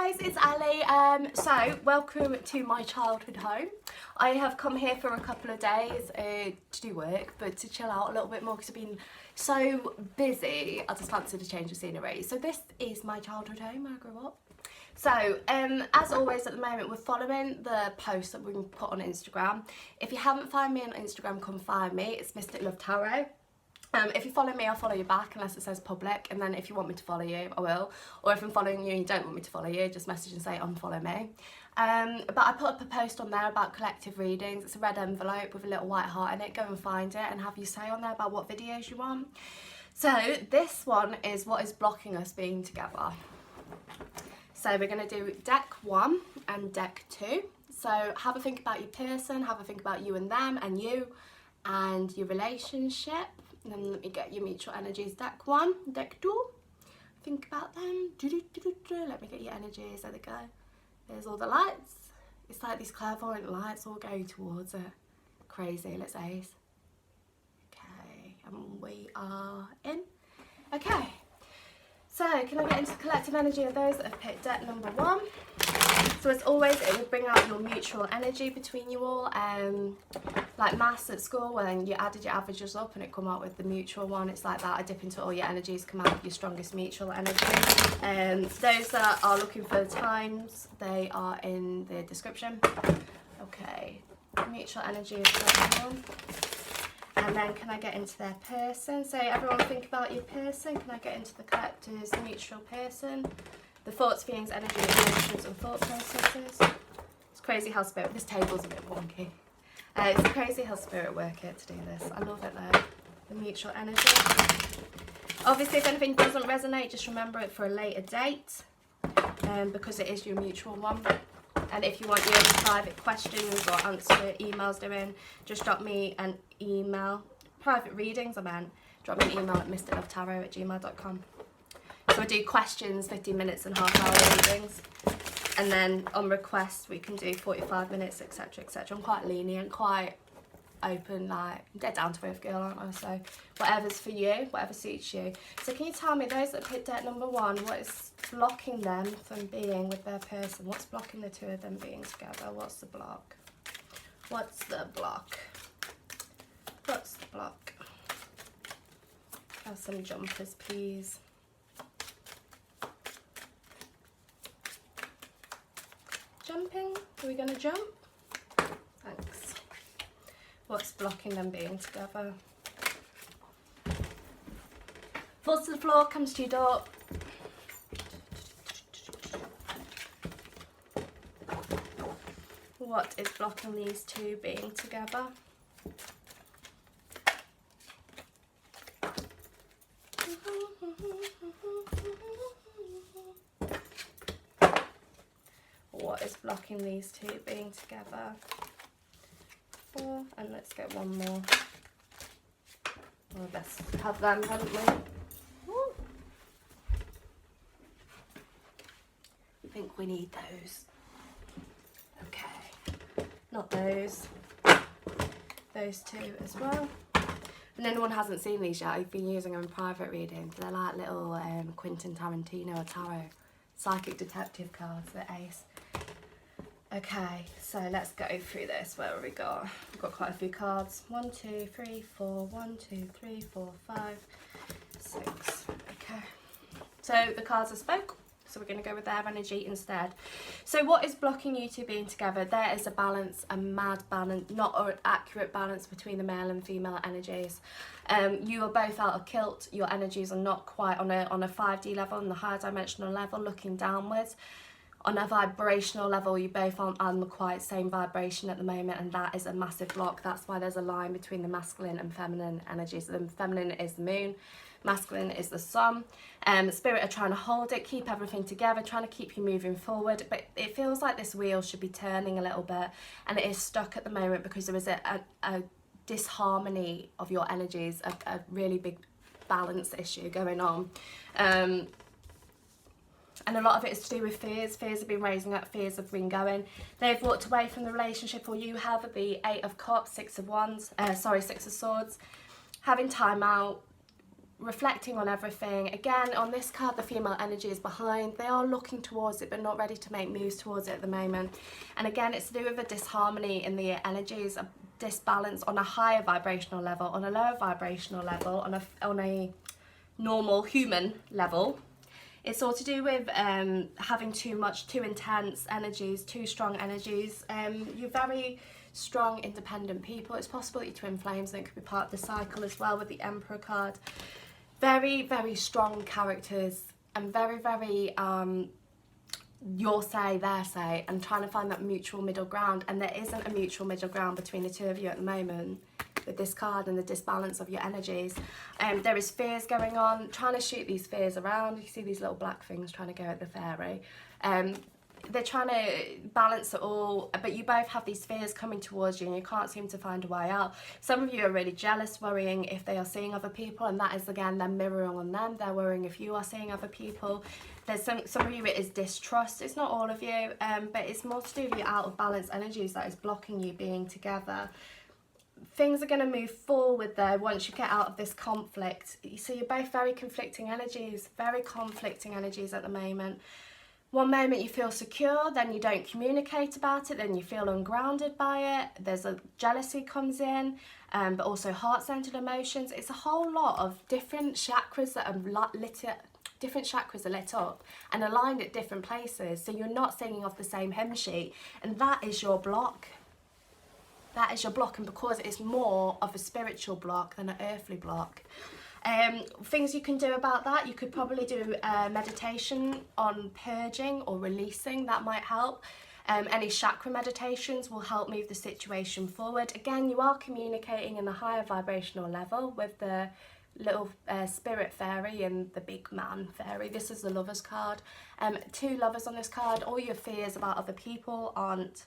guys, it's Ali. So welcome to my childhood home. I have come here for a couple of days to do work, but to chill out a little bit more because I've been so busy. I just fancied a change of scenery. So this is my childhood home where I grew up. So as always at the moment we're following the posts that we put on Instagram. If you haven't found me on Instagram, come find me. It's mysticlovetarot. If you follow me, I'll follow you back unless it says public, and then if you want me to follow you, I will. Or if I'm following you and you don't want me to follow you, just message and say unfollow me. But I put up a post on there about collective readings. It's a red envelope with a little white heart in it. Go and find it and have you say on there about what videos you want. So this one is what is blocking us being together. So we're going to do deck 1 and deck 2. So have a think about your person, have a think about you and them and you and your relationship. And then let me get your mutual energies. Deck 1, deck 2. Think about them. Let me get your energies. There they go. There's all the lights. It's like these clairvoyant lights all going towards it. Crazy. Let's ace. Okay, and we are in. Okay. So, can I get into the collective energy of those that have picked deck number 1? So as always, it would bring out your mutual energy between you all. Like maths at school, when you added your averages up and it come out with the mutual one, it's like that. I dip into all your energies, come out with your strongest mutual energy. Those that are looking for the times, they are in the description. Okay, mutual energy is one. And then can I get into their person? So everyone think about your person. Can I get into the collector's mutual person? The thoughts, feelings, energy, emotions and thought processes. It's crazy how spirit, this table's a bit wonky. It's crazy how spirit work here to do this. I love it though. The mutual energy. Obviously if anything doesn't resonate, just remember it for a later date. Because it is your mutual one. And if you want your private questions or answer emails doing, just drop me an email. Private readings, I meant. Drop me an email at mysticlovetarot@gmail.com. So I do questions, 15 minutes and half-hour readings. And then on request, we can do 45 minutes, etc, etc. I'm quite lenient, quite open, like, I'm dead down to earth girl, aren't I? So whatever's for you, whatever suits you. So can you tell me, those that picked deck number 1, what is blocking them from being with their person? What's blocking the two of them being together? What's the block? What's the block? What's the block? Have some jumpers, please. Jumping? Are we going to jump? Thanks. What's blocking them being together? Falls to the floor, comes to your door. What is blocking these two being together? What is blocking these two being together? 4, and let's get one more. Well, let's have them, haven't we? Woo. I think we need those. Okay, not those. Those two as well. And anyone hasn't seen these yet, I've been using them in private readings. They're like little Quentin Tarantino or tarot psychic detective cards. They're ace. Okay, so let's go through this. Where have we got? We've got quite a few cards. 1, 2, 3, 4. 1, 2, 3, 4, 5, 6. Okay. So the cards are spoke. So we're going to go with their energy instead. So what is blocking you two being together? There is a balance, a mad balance, not an accurate balance between the male and female energies. You are both out of kilt. Your energies are not quite on a 5D level, on the higher dimensional level, looking downwards. On a vibrational level, you both aren't on the quite same vibration at the moment, and that is a massive block. That's why there's a line between the masculine and feminine energies. The feminine is the moon, masculine is the sun. Spirit are trying to hold it, keep everything together, trying to keep you moving forward, but it feels like this wheel should be turning a little bit, and it is stuck at the moment because there is a disharmony of your energies, a really big balance issue going on. And a lot of it is to do with fears. Fears have been raising up, fears have been going. They've walked away from the relationship, or you have, the 8 of Cups, 6 of Swords, having time out, reflecting on everything. Again, on this card, the female energy is behind. They are looking towards it, but not ready to make moves towards it at the moment. And again, it's to do with a disharmony in the energies, a disbalance on a higher vibrational level, on a lower vibrational level, on a normal human level. It's all to do with having too intense energies, too strong energies. You're very strong, independent people. It's possible that you're twin flames, and it could be part of the cycle as well with the Emperor card. Very, very strong characters, and very, very your say, their say, and trying to find that mutual middle ground. And there isn't a mutual middle ground between the two of you at the moment with this card and the disbalance of your energies. There is fears going on, trying to shoot these fears around. You see these little black things trying to go at the fairy. They're trying to balance it all, but you both have these fears coming towards you and you can't seem to find a way out. Some of you are really jealous, worrying if they are seeing other people, and that is again them mirroring on them. They're worrying if you are seeing other people. There's some of you, it is distrust. It's not all of you, but it's more to do with your out of balance energies that is blocking you being together. Things are going to move forward though once you get out of this conflict. So you're both very conflicting energies, very conflicting energies at the moment. One moment you feel secure, then you don't communicate about it, then you feel ungrounded by it. There's a jealousy comes in, but also heart-centered emotions. It's a whole lot of different chakras that are different chakras are lit up and aligned at different places. So you're not singing off the same hymn sheet, and that is your block. That is your block, and because it's more of a spiritual block than an earthly block. Things you can do about that, you could probably do meditation on purging or releasing. That might help. Any chakra meditations will help move the situation forward. Again, you are communicating in a higher vibrational level with the little spirit fairy and the big man fairy. This is the Lovers card. 2 lovers on this card. All your fears about other people aren't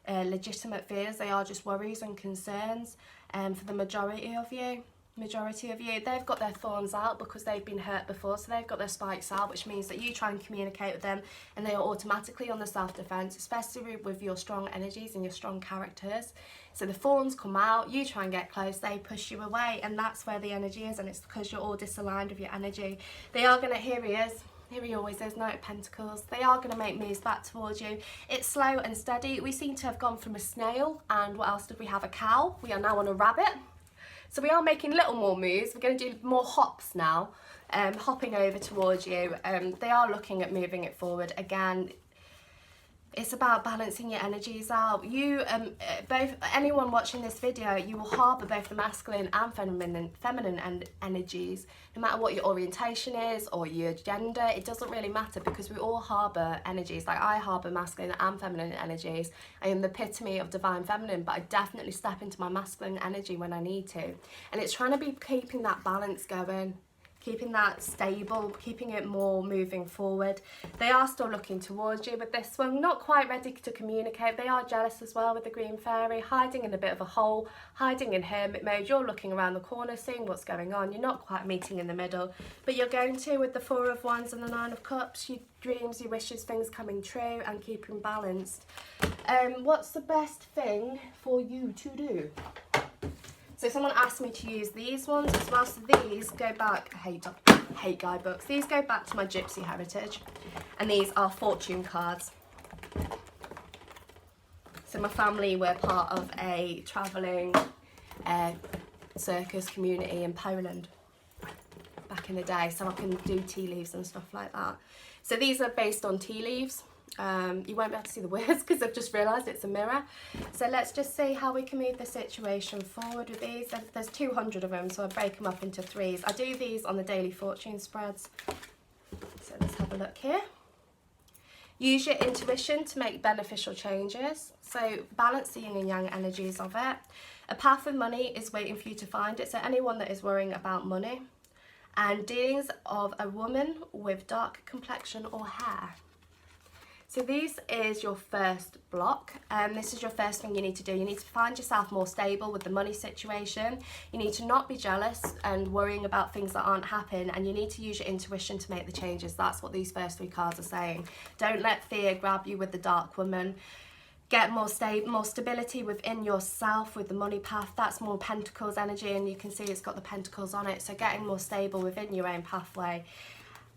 legitimate fears. They are just worries and concerns for the majority of you. They've got their thorns out because they've been hurt before, so they've got their spikes out, which means that you try and communicate with them and they are automatically on the self-defense, especially with your strong energies and your strong characters. So the thorns come out, you try and get close, they push you away, and that's where the energy is, and it's because you're all disaligned with your energy. They are going to, here he always is, Knight of Pentacles. They are going to make moves back towards you. It's slow and steady. We seem to have gone from a snail, and what else did we have? A cow. We are now on a rabbit. So we are making little more moves. We're going to do more hops now, hopping over towards you. They are looking at moving it forward. Again, it's about balancing your energies out. You, anyone watching this video, you will harbour both the masculine and feminine energies. No matter what your orientation is or your gender, it doesn't really matter, because we all harbour energies. Like, I harbour masculine and feminine energies. I am the epitome of divine feminine, but I definitely step into my masculine energy when I need to. And it's trying to be keeping that balance going, keeping that stable, keeping it more moving forward. They are still looking towards you with this one, not quite ready to communicate. They are jealous as well with the green fairy, hiding in a bit of a hole, hiding in hermit mode. You're looking around the corner, seeing what's going on. You're not quite meeting in the middle, but you're going to with the 4 of Wands and the 9 of Cups. Your dreams, your wishes, things coming true, and keeping balanced. What's the best thing for you to do? So someone asked me to use these ones as well. So these go back, I hate guidebooks. These go back to my gypsy heritage. And these are fortune cards. So my family were part of a travelling circus community in Poland back in the day. So I can do tea leaves and stuff like that. So these are based on tea leaves. You won't be able to see the words because I've just realised it's a mirror. So let's just see how we can move the situation forward with these. There's 200 of them, so I break them up into 3s. I do these on the daily fortune spreads. So let's have a look here. Use your intuition to make beneficial changes. So balance the yin and yang energies of it. A path of money is waiting for you to find it. So anyone that is worrying about money. And dealings of a woman with dark complexion or hair. So this is your first block, and this is your first thing you need to do. You need to find yourself more stable with the money situation. You need to not be jealous and worrying about things that aren't happening, and you need to use your intuition to make the changes. That's what these first 3 cards are saying. Don't let fear grab you with the dark woman. get more stability within yourself with the money path. That's more Pentacles energy, and you can see it's got the Pentacles on it. So getting more stable within your own pathway.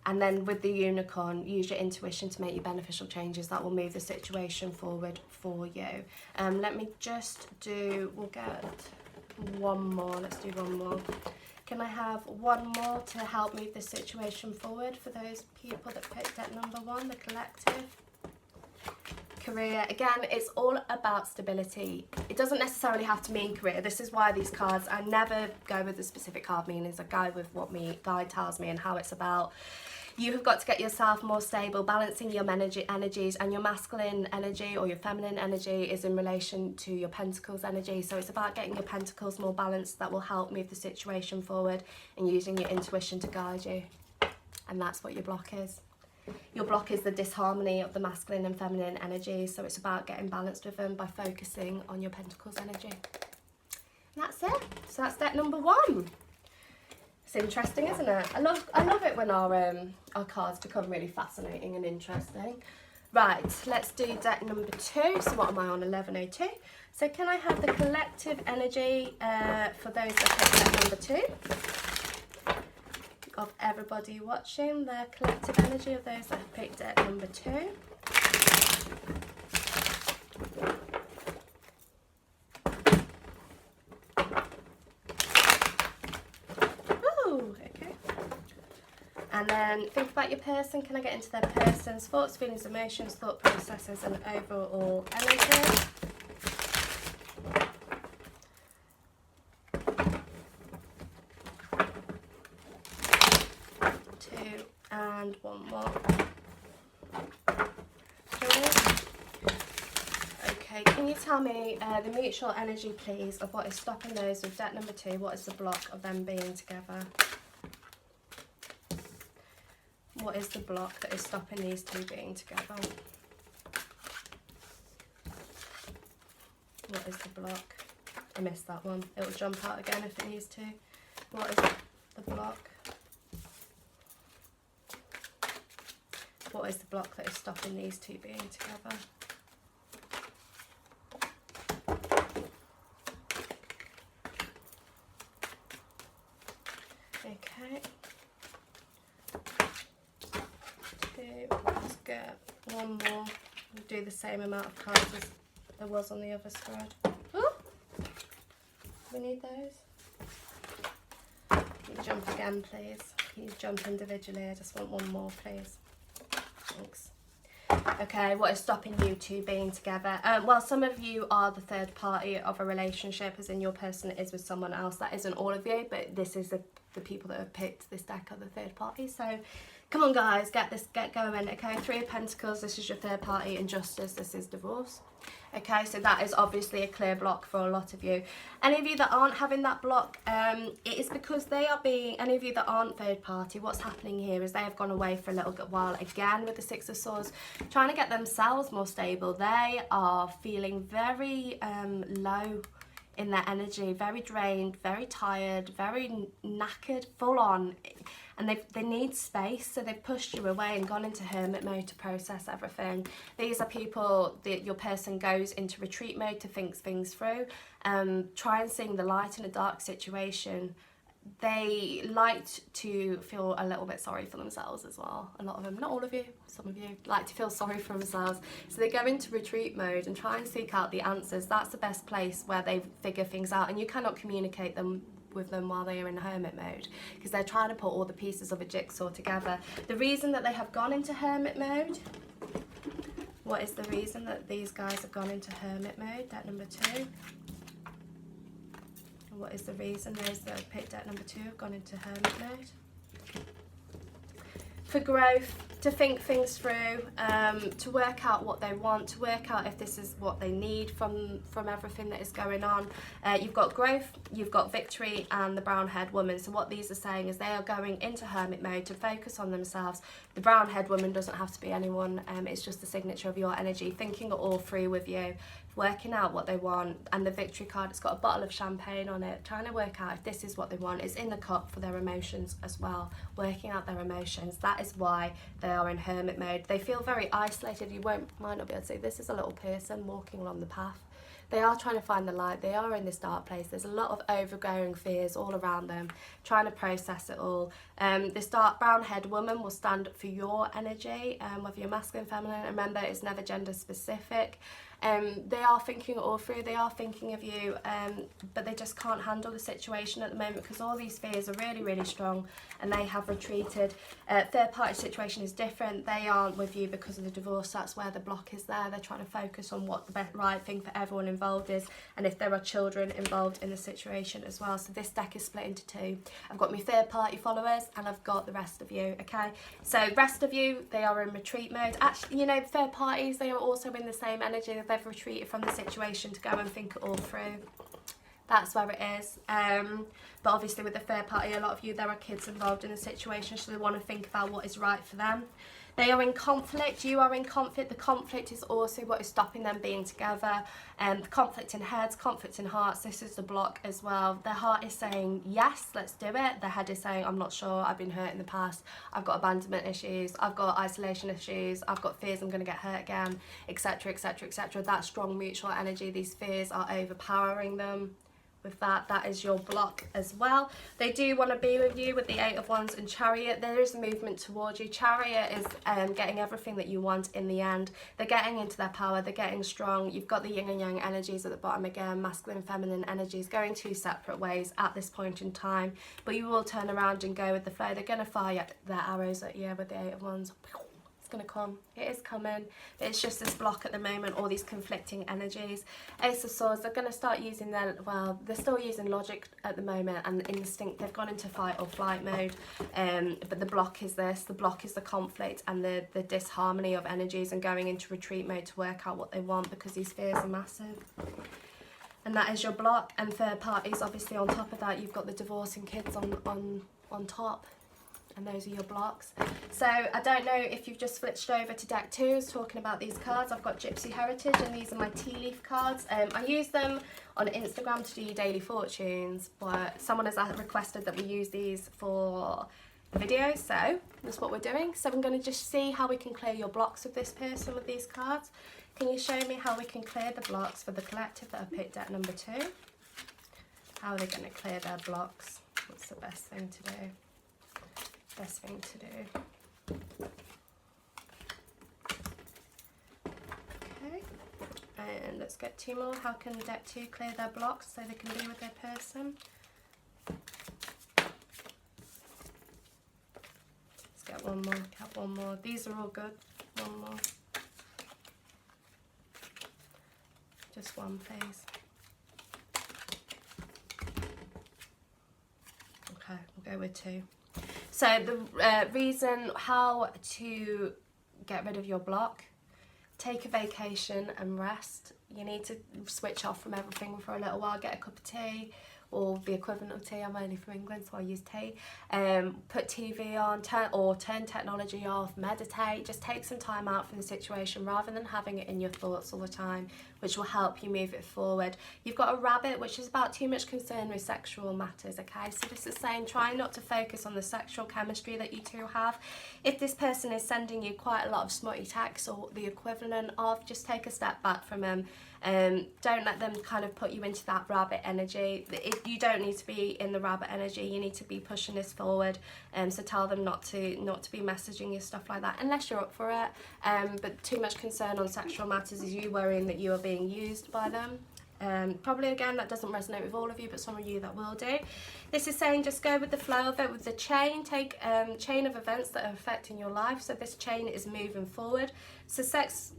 And then with the Unicorn, use your intuition to make your beneficial changes that will move the situation forward for you. Let me just do, we'll get one more. Let's do one more. Can I have one more to help move the situation forward for those people that picked at number 1, the collective? Career. Again, it's all about stability. It doesn't necessarily have to mean career. This is why these cards, I never go with the specific card meanings. I go with what guide tells me and how it's about. You have got to get yourself more stable, balancing your energies, and your masculine energy or your feminine energy is in relation to your Pentacles energy. So it's about getting your Pentacles more balanced. That will help move the situation forward, and using your intuition to guide you. And that's what your block is. Your block is the disharmony of the masculine and feminine energies, so it's about getting balanced with them by focusing on your Pentacles energy. And that's it. So that's deck number 1. It's interesting, isn't it? I love it when our cards become really fascinating and interesting. Right, let's do deck number 2. So what am I on? 1102. So can I have the collective energy for those that pick deck number 2? Of everybody watching, the collective energy of those that have picked at number 2. Ooh, okay. And then think about your person. Can I get into their person's thoughts, feelings, emotions, thought processes, and overall energy? And one more. Okay, can you tell me the mutual energy, please, of what is stopping those with deck number 2? What is the block of them being together? What is the block that is stopping these two being together? What is the block? I missed that one. It will jump out again if it needs to. What is the block? What is the block that is stopping these two being together? Okay. 2. Let's get one more. We'll do the same amount of cards as there was on the other spread. Oh! We need those. Can you jump again, please? Can you jump individually? I just want one more, please. Thanks. Okay, what is stopping you two being together? Well, some of you are the third party of a relationship, as in your person is with someone else. That isn't all of you, but this is the people that have picked this deck are the third party. So come on, guys, get going. Okay, 3 of Pentacles, this is your third party. Injustice, this is divorce. Okay, so that is obviously a clear block for a lot of you. Any of you that aren't having that block, it is because they are being, any of you that aren't third party, what's happening here is they have gone away for a little while, again with the 6 of Swords, trying to get themselves more stable. They are feeling very low in their energy, very drained, very tired, very knackered, full on, and they need space, so they've pushed you away and gone into hermit mode to process everything. These are people that your person goes into retreat mode to think things through, try and seeing the light in a dark situation. They like to feel a little bit sorry for themselves as well. A lot of them, not all of you, some of you like to feel sorry for themselves. So they go into retreat mode and try and seek out the answers. That's the best place where they figure things out, and you cannot communicate with them while they are in hermit mode, because they're trying to put all the pieces of a jigsaw together. The reason that they have gone into hermit mode, what is the reason that these guys have gone into hermit mode? Deck number 2. What is the reason those that have picked deck number 2 have gone into hermit mode? For growth, to think things through, to work out what they want, to work out if this is what they need from everything that is going on. You've got growth, you've got victory, and the brown-haired woman. So what these are saying is they are going into hermit mode to focus on themselves. The brown-haired woman doesn't have to be anyone, it's just the signature of your energy, thinking it all through with you, working out what they want. And the victory card, it's got a bottle of champagne on it, trying to work out if this is what they want. It's in the cup for their emotions as well, working out their emotions. That is why the they are in hermit mode. They feel very isolated. You might not be able to see. This is a little person walking along the path. They are trying to find the light. They are in this dark place. There's a lot of overgrowing fears all around them, trying to process it all. This dark brown haired woman will stand up for your energy, whether you're masculine, feminine. Remember, it's never gender specific. They are thinking it all through. They are thinking of you, but they just can't handle the situation at the moment because all these fears are really, really strong and they have retreated. Third party situation is different. They aren't with you because of the divorce. That's where the block is there. They're trying to focus on what the right thing for everyone involved is, and if there are children involved in the situation as well. So this deck is split into two. I've got my third party followers and I've got the rest of you, okay? So rest of you, they are in retreat mode. Actually, you know, third parties, they are also in the same energy. They've retreated from the situation to go and think it all through. That's where it is. But obviously with the third party, a lot of you, there are kids involved in the situation, so they want to think about what is right for them. They are in conflict, you are in conflict. The conflict is also what is stopping them being together. The conflict in heads, conflict in hearts, this is the block as well. Their heart is saying, yes, let's do it. Their head is saying, I'm not sure, I've been hurt in the past, I've got abandonment issues, I've got isolation issues, I've got fears I'm going to get hurt again, etc, etc, etc. That strong mutual energy, these fears are overpowering them. With that is your block as well. They do want to be with you with the Eight of Wands and Chariot. There is movement towards you. Chariot is getting everything that you want in the end. They're getting into their power. They're getting strong. You've got the yin and yang energies at the bottom again. Masculine, feminine energies going two separate ways at this point in time. But you will turn around and go with the flow. They're going to fire their arrows at you with the Eight of Wands. Going to come. It is coming. It's just this block at the moment, all these conflicting energies. Ace of Swords, they're going to start using their, well, they're still using logic at the moment and instinct. They've gone into fight or flight mode, but the block is this. The block is the conflict and the disharmony of energies and going into retreat mode to work out what they want because these fears are massive. And that is your block. And third parties, obviously on top of that, you've got the divorce and kids on top. And those are your blocks. So I don't know if you've just switched over to deck 2, talking about these cards. I've got Gypsy Heritage and these are my tea leaf cards. I use them on Instagram to do your daily fortunes, but someone has requested that we use these for the video, so that's what we're doing. So I'm going to just see how we can clear your blocks with this person with these cards. Can you show me how we can clear the blocks for the collective that have picked deck number 2? How are they going to clear their blocks? What's the best thing to do? Best thing to do. Okay, and let's get 2 more. How can deck 2 clear their blocks so they can be with their person? Let's get 1 more. Get 1 more. These are all good. 1 more. Just 1, please. Okay, we'll go with 2. So the reason how to get rid of your block, take a vacation and rest. You need to switch off from everything for a little while, get a cup of tea or the equivalent of tea. I'm only from England, so I use tea. Put TV on, turn technology off, meditate. Just take some time out from the situation rather than having it in your thoughts all the time, which will help you move it forward. You've got a rabbit, which is about too much concern with sexual matters, okay? So this is saying try not to focus on the sexual chemistry that you two have. If this person is sending you quite a lot of smutty texts or the equivalent of, just take a step back from them. Don't let them kind of put you into that rabbit energy. You don't need to be in the rabbit energy. You need to be pushing this forward. So tell them not to be messaging you stuff like that unless you're up for it. But too much concern on sexual matters is you worrying that you are being used by them. Probably again that doesn't resonate with all of you, but some of you that will do. This is saying just go with the flow of it, with the chain. Take chain of events that are affecting your life. So this chain is moving forward. Success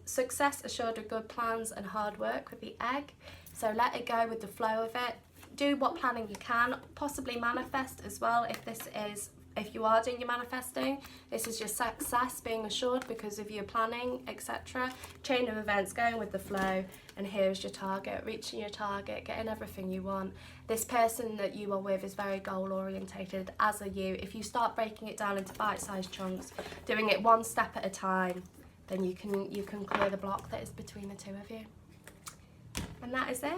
assured of good plans and hard work with the egg. So let it go with the flow of it. Do what planning you can. Possibly manifest as well if you are doing your manifesting. This is your success being assured because of your planning, etc. Chain of events, going with the flow, and here's your target, reaching your target, getting everything you want. This person that you are with is very goal orientated, as are you. If you start breaking it down into bite-sized chunks, doing it 1 step at a time, then you can clear the block that is between the two of you. And that is it.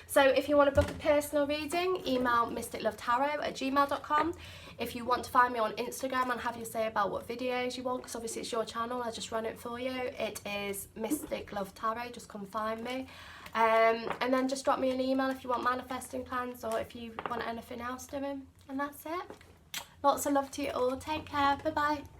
So if you want to book a personal reading, email mysticlovetarot@gmail.com. If you want to find me on Instagram and have your say about what videos you want, because obviously it's your channel, I just run it for you. It is mysticlovetarot, just come find me. And then just drop me an email if you want manifesting plans or if you want anything else doing. And that's it. Lots of love to you all. Take care. Bye bye.